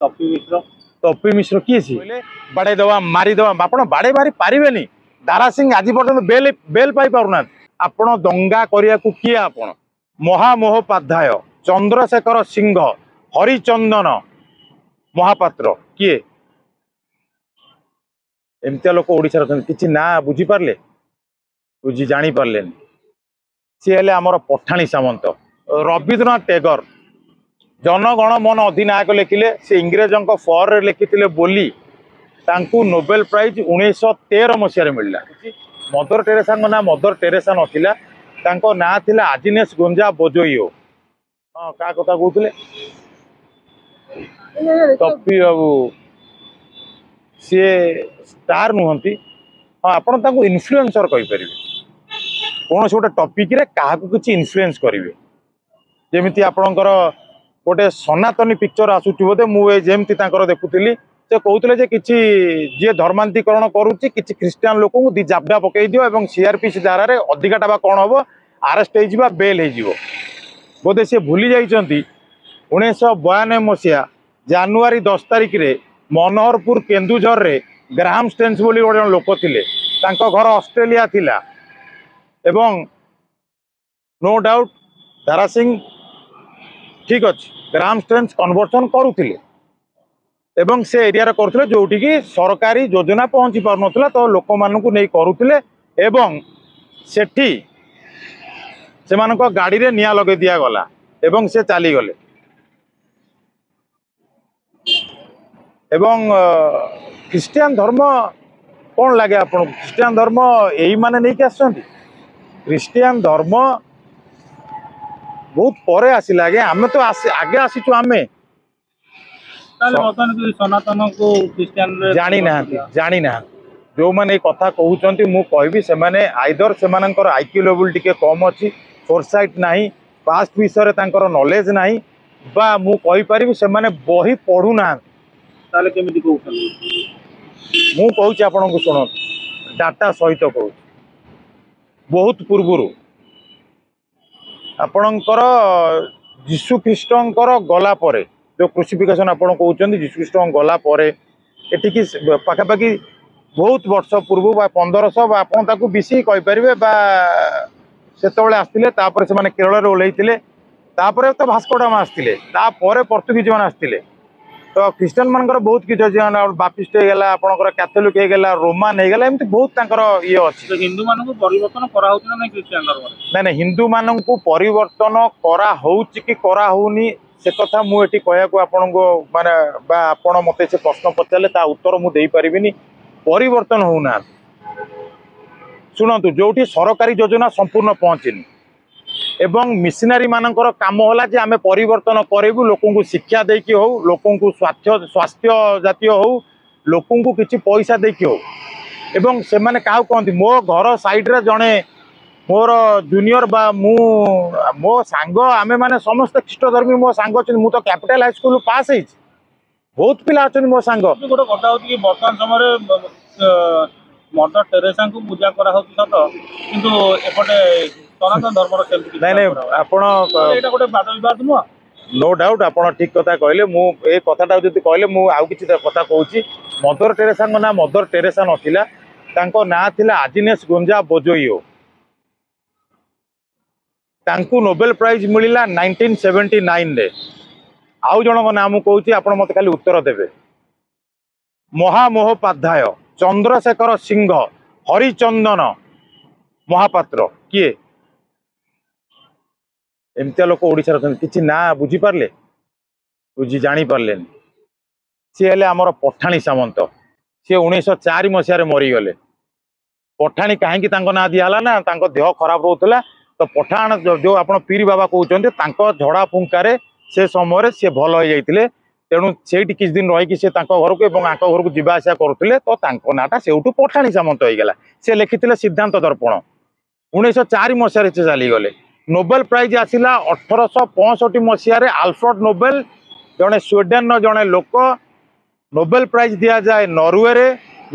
टप्पी मिश्र किए सी बाड़े दवा मारिदेवा आप बाड़े मारी पारे दारा सिंह आज पर्यटन बेल बेल पाई पारना आपण दंगा करने को किए आपण महामहोपाध्याय चंद्रशेखर सिंह हरिचंदन महापात्र किए एमती लोक ओडिशा कि ना बुझीपारे बुझी जानी पारे सी हेले आमर पठाणी सामंत रवींद्रनाथ टैगोर जनगण मन अधिनायक लिखिले से इंग्रेजों फर लिखिते बोली तांकू नोबेल प्राइज 1913 मसीह मिलला। मदर टेरेसा ना मदर टेरेसा नथिला तांको ना थिला आजिनेस गोंजा बोजोइयो। हाँ का कथा कहते टप्पी बाबू सी स्टार नुहति। हाँ आपण तांको इन्फ्लुएंसर कहि परिबे कौन से गोटे टॉपिक रे काहाकू किछि इन्फ्लुएंस करिवे जेमिति आपणकर गोटे सनातनी पिक्चर आसुची बोधे मुझे देखुली से कहते जे कि जी धर्मांतरीकरण करुच्ची कि ख्रीस्टियान लोक दी जाबडा पकई दियो एवं सीआरपीसी धारा रे अधिकाटा कौन हम आरेस्ट हो बेल हो बोधे सी भूली जाइछंती 1992 मसीहा जानुआरी 10 तारिख रे मनोहरपुर केन्दुझर रे ग्राहम स्टेन्स बोली गोटे लोक थिले तांको घर ऑस्ट्रेलिया थिला एवं नो डाउट दारा सिंह ठीक अच्छे ग्राम स्टेन्स कन्वर्सन करुले एवं से एरिया करुले जोटि की सरकारी योजना पहुँची पार ना तो लोक मानू नहीं करुले एवं सेठी से गाड़ी रे निया लगे दिया गला एवं से चली गले एवं ख्रीस्टियान धर्म कौन लगे आपको ख्रीस्टियान धर्म यही माने नहीं आसुँच ख्रीस्टियान धर्म बहुत परे आसिला आगे आमे तो आगे आसीचु आमे सनातन को ख्रीस्टियान जानी ना जो माने कथा कहउचंती मु कहबी से माने आइदर से मानकर आईक्यू लेवल टिके कम अच्छी फोरसाइट नाही पास्ट विषय तांकर नॉलेज नाही बा मु कहि परिबी से माने बही पढु ना ताले केमिति कहउछन मु कहउची आपन को सुनो डाटा सहित कहउ बहुत पूर्वरु आपणकर जीशु ख्रीष्टर गला परे जो क्रुसिफिकेशन आपड़ कहते जीशु ख्रीष्ट गला परे एटिकी पाखापाखि बहुत वर्ष पूर्व 1500 आप बीसी कहींपारे से आसते से केरल ओल्लैते तो भास्को डामा आसते पर्तुगीज मैंने आसते तो ख्रीस्टान मानकर बहुत किसी बापिस्ट होगा आपंकर कैथोलिक होगा रोमान होगा एमती बहुत ये अच्छी हिंदू मान परिवर्तन करा ख्रीस्टान धर्म ना हिंदू मान परिवर्तन करा कि करा होनी से कथा मुझे कहूँ आपण को माने आपण मत से प्रश्न पचारे ता उत्तर मुझे पारिनी परिवर्तन होना शुणु जो सरकारी योजना संपूर्ण पहुँचनी एवं मिशनरी मानकर काम होला जे आमे परिवर्तन करेबु लोकों को शिक्षा देकी हो लोकों को स्वास्थ्य जातीय हो लोकों को किछि पैसा देकी हो एवं से माने काउ कहंती मो घर साइड रे जणे मोर जूनियर बा मो सांग आमे माने समस्त ख्रीष्टधर्मी मो सांग छ मु तो कैपिटल हाई स्कूल पास है बहुत पिला अछन मो सांग गोटे कथा होती कि वर्तमान समय मदर टेरेसा को पूजा करा होती सत किंतु एपटे सनातन धर्म नहीं आपण गोटे वाद विवाद नुह नो डाउट आपड़ ठीक कथा कहले मुझे कथाटा जो कहले मुझे आउ कि कथा कहूँ मदर टेरेसा ना मदर टेरेसा नथिला तांको ना थिला आजिनेस गोंजा बोजोइयो तांको नोबेल प्राइज मिलिला 1979 रे आउ जन नाम कहूँ आप मत खाली उत्तर देवे महामहोपाध्याय चंद्रशेखर सिंह हरिचंदन महापात्र किए एमती लोक ओडिशा कि ना बुझीपारे बुझी जानी पारे सी हेले आमर पठाणी सामंत सी 1904 मसीह मरीगले पठाणी कहीं ना दिहला ना देह खराब रोला तो पठाण जो आप पीर बाबा कहते झड़ा फुंकार से समय सी भल हो जाते तेणु से किसी दिन रही से घर को घर को जावास करुले तो नाटा से पठाणी सामंत होगा सी लिखिते सिद्धांत दर्पण 1904 मसीह से चलीगले नोबेल प्राइज आसिला 1865 मसीह आल्फ्रेड नोबेल जड़े स्वीडेन जड़े लोक नोबेल प्राइज दि जाए नॉर्वे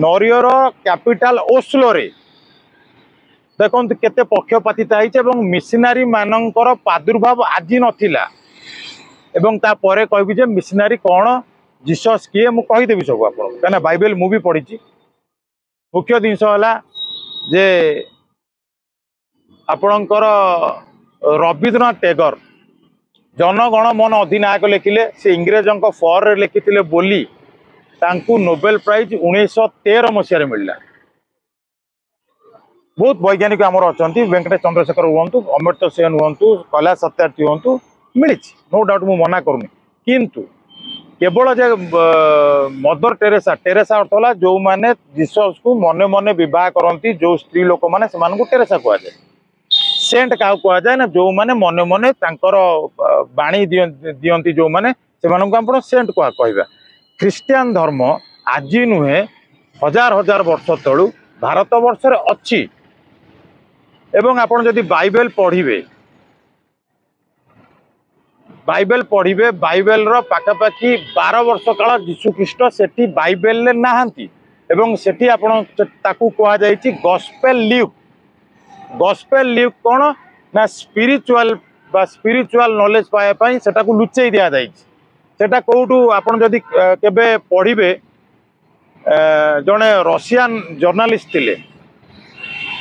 नॉर्वेर कैपिटल ओस्लो रे देखो केते पक्षपातिता है मिशनरी मानकर प्रादुर्भाव आज नथिला एवं तापरे कहबी जे मिशनरी कौन जीसस किए मु कहीदेवी सब आप कहीं बाइबल मु भी पढ़ी मुख्य जिनस है जे आपणकर रवींद्रनाथ टैगोर जनगण मन अधिनायक लिखिले से इंग्रेजों फर लिखिते बोली तांकू नोबेल प्राइज 1913 मसीह मिलला। बहुत वैज्ञानिक आमर अच्छा वेंकटेश चंद्रशेखर हूँ अमृत सेन हूँ कैलाश सत्यार्थी हूँ मिली नो डाउट मु मना करूनी किंतु केवल जे मदर टेरेसा टेरेसा अर्थ है जो मैंने जीसस को मने मने बह करती जो स्त्री लोक मैंने से टेरेसा कहुए सेंट क्या कहुए ना जो मैंने मने मने बाणी दियंती जो मैंने से सेंट कहवा। ख्रीस्टियान धर्म आज नुहे हजार हजार वर्ष तलू भारत वर्ष अच्छी एवं आपण जदि बाइबल पढ़िबे बाइबल रो पाखापाखि 12 वर्ष काल जीशुख्रीष्ट सेठी बाइबल ले नाहांती एवं सेठी आपण ताकू कहा जायछि गॉस्पेल ल्यूक कौन ना स्पिरिचुअल नॉलेज पाए पई सेटा को लुचेई दिया जायछि। सेटा कोठू आपण जदि केबे पढ़िबे जने रशियन जर्नलिस्ट थिले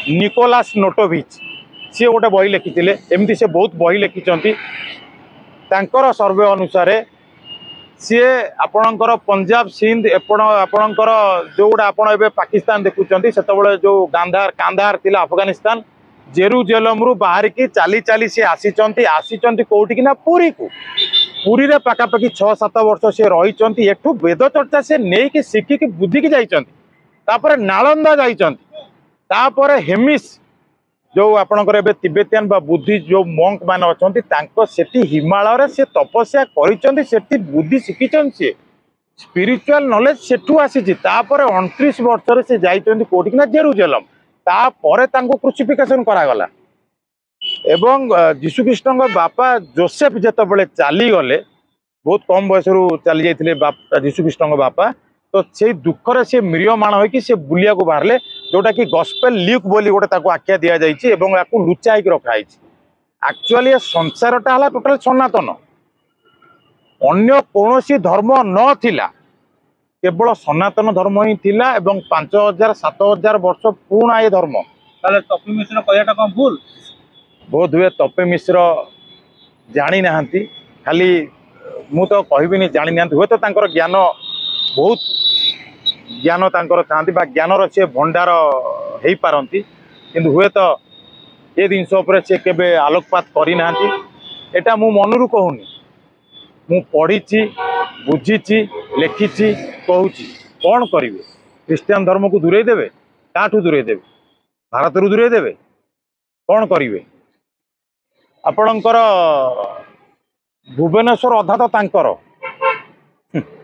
निकोलास नोटोविच सी गोटे बही लिखिथिले एमती से बहुत बही लिखिचंती तांकर सर्वे अनुसार सी आपणकर पंजाब सिंध आपणकर जो गुड़ा आपण एबे पाकिस्तान देखुचंती सेतबेले जो कांधार थिला अफगानिस्तान जेरुजेलम रु बाहर की चाली चाली सी आसीचंती कोठी कि ना पुरी रे पाखापाखि 6-7 वर्ष से रही एठू वेद चर्चा से नहीं कि शिखिकी बुद्धिकी जापर नालंदा जापर हेमिस जो आपणकर एबे तिब्बतियान बा बुद्धि जो मंक मान अच्छा सेठी हिमालय से तपस्या करिसेंती सेठी बुद्धि शिखिचन से स्पिरिचुअल नॉलेज सेठू आसी 29 वर्ष से जाइचंती कोठी ना जेरुजेलम तापर तांको क्रूसिफिकेशन करागला एवं जीशुख्रीष्ट बापा जोसेफ जेतबेले चली गले बहुत कम बयस चली जाते जीशुख्रीष्ट बापा तो से दुखरे से म्रियमाण होकि बुलिया को बाहर जोटा कि गॉस्पेल ल्यूक बोली गोटे आख्या दि जाइए लुचाई रखाई एक्चुअली संसारटा है टोटाल सनातन अन्य कौन धर्म नथिला केवल सनातन धर्म ही थिला एवं 5000-7000 वर्ष पुराणा ये धर्म। तपी मिश्र कहटा कम भूल बोध हुए तपे मिश्र जानी नाहंती खाली मु तो कहबिनी जानी नाहंती हुए तो तांकर ज्ञान बहुत ज्ञान तांकर थांती बा ज्ञानर से भंडार हेई पारंती किंतु हुए तो ये जिनस उपरे से केबे आलोकपात करी नाहंती एटा मु मनरु कहूनी मु पढ़ी बुझी लिखी कहूची कौन करिवे क्रिश्चियन धर्म को दूरे देवे काठू दूरे देवे भारत रु दूरे देवे कौन करिवे आपणकर भुवनेश्वर अधा तो तांकर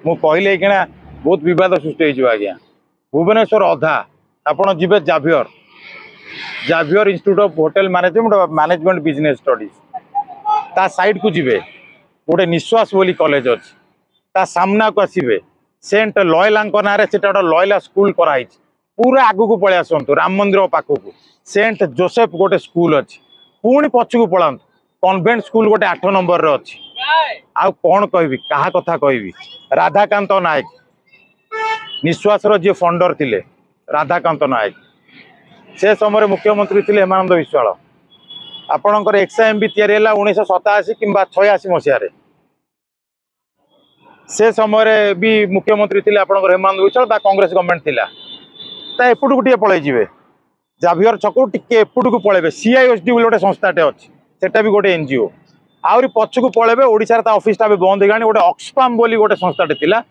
मु कहले कि बहुत विवाद सृष्टि हो आज्ञा भुवनेश्वर अधा आपण जीवे Xavier institute of hotel management business studies ता साइड को जीवे गोटे निश्वास बोली कॉलेज अच्छी ता सामना को आसवे सेंट लयला ना से लयला स्कूल कराई पूरा आगू को पलि आसतु राम मंदिर पाखक सेंट जोसेफ गोटे स्कूल अच्छी पुणी पछकू पलांतु कन्वेंट स्कूल गोटे 8 नंबर रे अच्छी आउ कौन कहबी कहा कथा कहबी राधाकांत नायक निश्वास जी फंडर थिले राधाकांत नायक से समय मुख्यमंत्री थिले हेमानंद विश्वाल आपणकर एक्सएमबी तैयारी 1987 कि 86 मसीह से समय भी मुख्यमंत्री थिले आपणकर हेमानंद विश्वाल कांग्रेस गवर्नमेंट थिला ता एपटू को टिके पळै जिवे जाभियर छकू टिके एपटू को पळेबे सीआईएसडी बोली गोटे संस्थाटे अच्छी सेटा भी गोटे एनजीओ आहरी पछकू पळेबे ओडिसा ता ऑफिस टा भी बंद हेगानी गोटे ऑक्सफाम बोली गोटे संस्थाटे थिला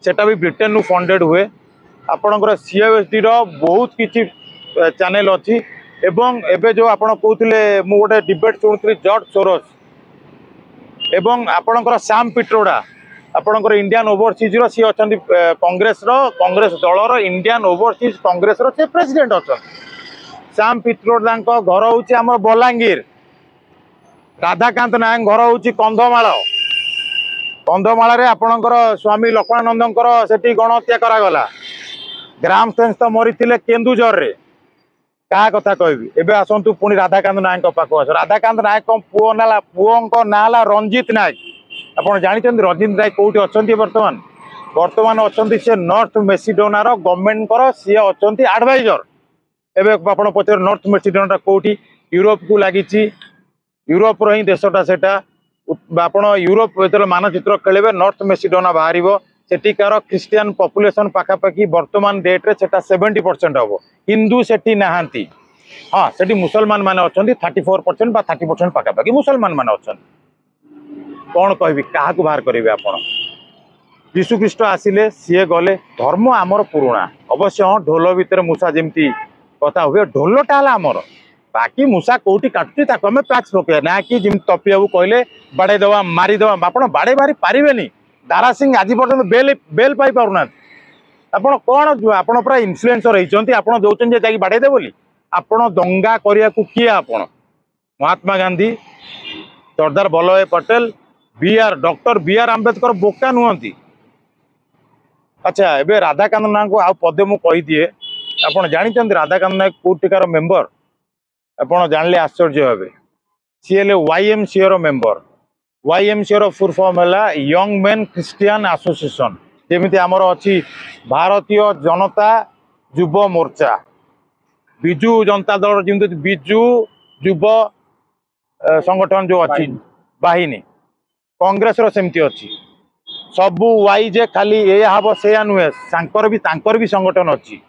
सेटा भी ब्रिटेन नु फंडेड हुए आपणकर सीआईएसडी रो बहुत किछि चैनल अच्छी एवं एबे जो आपण कहउथिले मु गोटे डिबेट सुनुथि जॉर्ज सोरोस एवं आपणकर सैम पिट्रोडा आपणकर इंडियन ओवरसीज रो सी अछंती कांग्रेस दल रो इंडियन ओवरसीज कांग्रेस रो से प्रेसिडेंट अछंती सैम पिट्रोडा घर होउची हमर बलांगीर राधाकांत नायक घर होउची कंधमाल रे आपणकर स्वामी लक्ष्मणानंदकर सेठी गणहत्या करागला ग्राम सेंस तो मरी केन्दुझर रे क्या कथा कहबी एबे आसतु पुणी राधाकांत नायक पाख आस राधाकांत नायक पुओ ना रंजीत नायक आप जानते रंजीत नायक कौटी अच्छा बर्तमान बर्तमान अच्छा सी नॉर्थ मेसिडोनार गवर्नमेंट सी अच्छा एडवाइजर एवं आप पचार नॉर्थ मेसिडोना कौटी यूरोप को लगी यूरोप ही देशटा से आप यूरोप जो मानचित्र खेलेंगे नॉर्थ मेसिडोना बाहर सेठिकार क्रिश्चियन पॉपुलेशन पाखापाखि वर्तमान डेट्रे से 70% हम हिंदू सेठी नहांती हाँ सेठी मुसलमान माने अच्छा 34% बा 30% पाखापाखि मुसलमान माने अच्छा कौन कहबी क्या बाहर करेंगे आपण यीशुख्रीष्ट आसिले सी गले धर्म आमर पुराणा अवश्य हाँ ढोल भितर मूषा जमी कथा हुए ढोलटा आमर बाकी मूषा कौटी काटुची आम पैच पकड़ ना कि जमी तपी बाबू कहले बाड़ेदवा मारिदवा आप बाड़े मारी पारे दारा सिंह आज पर्यटन बेल बेल पाई पारना आपड़ कौन आप इनफ्लुएंसर होती आप दौरान बाड़ेदे बोली आपण दंगा करने को किए आपण Mahatma Gandhi Sardar Vallabh bhai Patel doctor B R Ambedkar बोका नुहति अच्छा एबे राधाकांत नायक को आउ पदे मु कही दिए आप जानते राधाकांत नायक कोटिकार मेंबर आप जानले आश्चर्य हे सी हेले YMCA रो मेंबर YMCA रो फुल फॉर्म है यंग मेन क्रिश्चियन एसोसिएशन जमी आमर अच्छी भारतीय जनता युव मोर्चा बिजु जनता दल जमी बिजु युव संगठन जो अच्छी बाहिनी कांग्रेस रो सेमती अच्छी सबू वाई जे खाली ये हम से नुहे भी संगठन अच्छी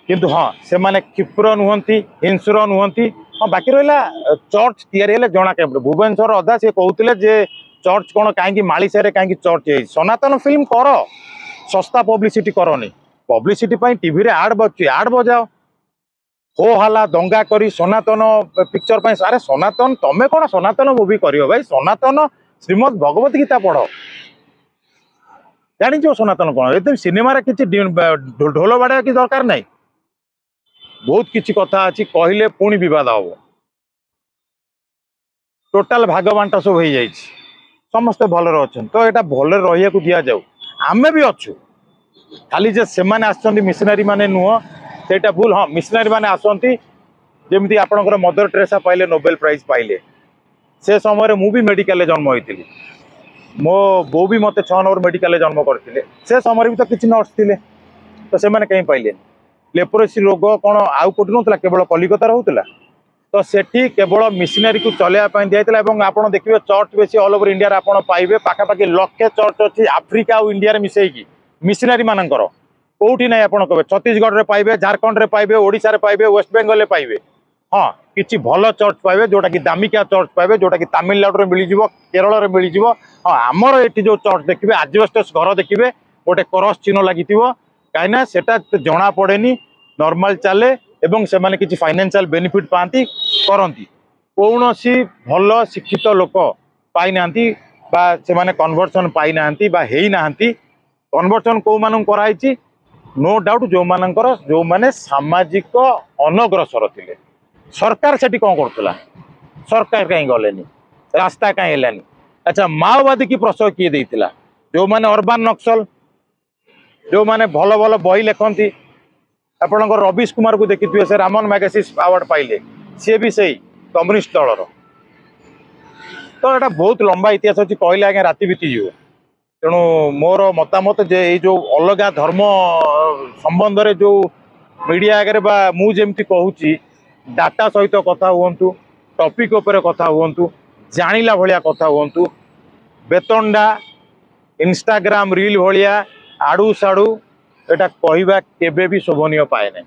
किंतु हाँ से माने क्षिप्र नुहति हिंसुर नुहति हाँ बाकी रहा चर्च या जना के भुवनेश्वर अधा सी कहते जे चर्च कौन कहीं मालिसा कहीं चर्च है सनातन फिल्म कर सस्ता पब्लिसिटी करनी पब्लिसिटी टीवी रे आड बजुची आड बजाओ हो हला दंगा करी सनातन पिक्चर अरे सनातन तमें कौन सनातन मूवी कर भाई सनातन श्रीमद भगवत गीता पढ़ जानी सनातन कौन एकदम सिनेमा किसी ढोल बाड़ा कि दरकार नहीं बहुत किसी कथा अच्छी कहले पुणी बद हम टोटाल भाग बांटा सब हो जाए समस्ते भलर अच्छा तो यहाँ भलर रहा दि जाऊ आम भी अच्छु खाली जे से मिशनारी माने नुह से भूल हाँ मिशनारी माने आसती जमी आपंकर मदर टेरेसा पाइले नोबेल प्राइज पाइले से समय मु भी मेडिकल जन्म होती मो बो भी मत 6 नंबर मेडिकल जन्म करते से समय भी तो किसी नर्स थे तो से कहीं पाइले लेप्रोसी रोग कौन आउ कौटी ना केवल कलिकतार होता तो सेठी केवल मिशनारी को चलैया दिया आप देखिए चर्च बेसी ऑल ओवर इंडिया आप पाइबे पाखापाखि लक्षे चर्च अच्छी आफ्रिका और इंडिया मिसेकी मिशनारी मानकर कौटी ना आप कहे छत्तीसगढ़ में पाइबे झारखंड में पाइबे ओडिशा रे पाइबे वेस्ट बेंगल में पाइबे हाँ किसी भल चर्च पाइबे जोटा कि दामिका चर्च पाइबे जोटा कि तमिलनाडु में मिल केरल में मिल हाँ आमर ये जो चर्च देखिए आजबेस्टस घर देखिए गोटे क्रॉस चिन्ह लगी कहीं सेटा जना पड़े नॉर्मल चले एवं से माने किसी फाइनेंशियल बेनिफिट पाती करती कौन सी भल शिक्षित लोक पाई ना से माने कन्वर्सन पाई ना कन्वर्सन कौ मान कराई नो डाउट जो मानकर जो माने सामाजिक अनग्रसर थे सरकार से कौन करुला सरकार कहीं गलेनी रास्ता कहीं हेलानी अच्छा माओवादी की प्रश्रय किए देता जो माने अर्बान नक्सल जो माने भल भल बही लिखती आपंकर रवीश कुमार को देखिए से रामन मैगेसिस अवार्ड पाइले सी भी सही कम्युनिस्ट दलर तो यहाँ बहुत लंबा इतिहास अच्छी कहले आगे राति बीतीज तेणु मोर मतामत जे जो अलग धर्म संबंध रे जो मीडिया आगे मुझे कहूँ डाटा सहित कथा हूँ टॉपिक उपरे कथा हूँ जानिला भलिया कथा हूँ बेतंडा इंस्टाग्राम रील भाया आड़ू साड़ू एटा कहवा केबे भी शोभनीय पाए ना।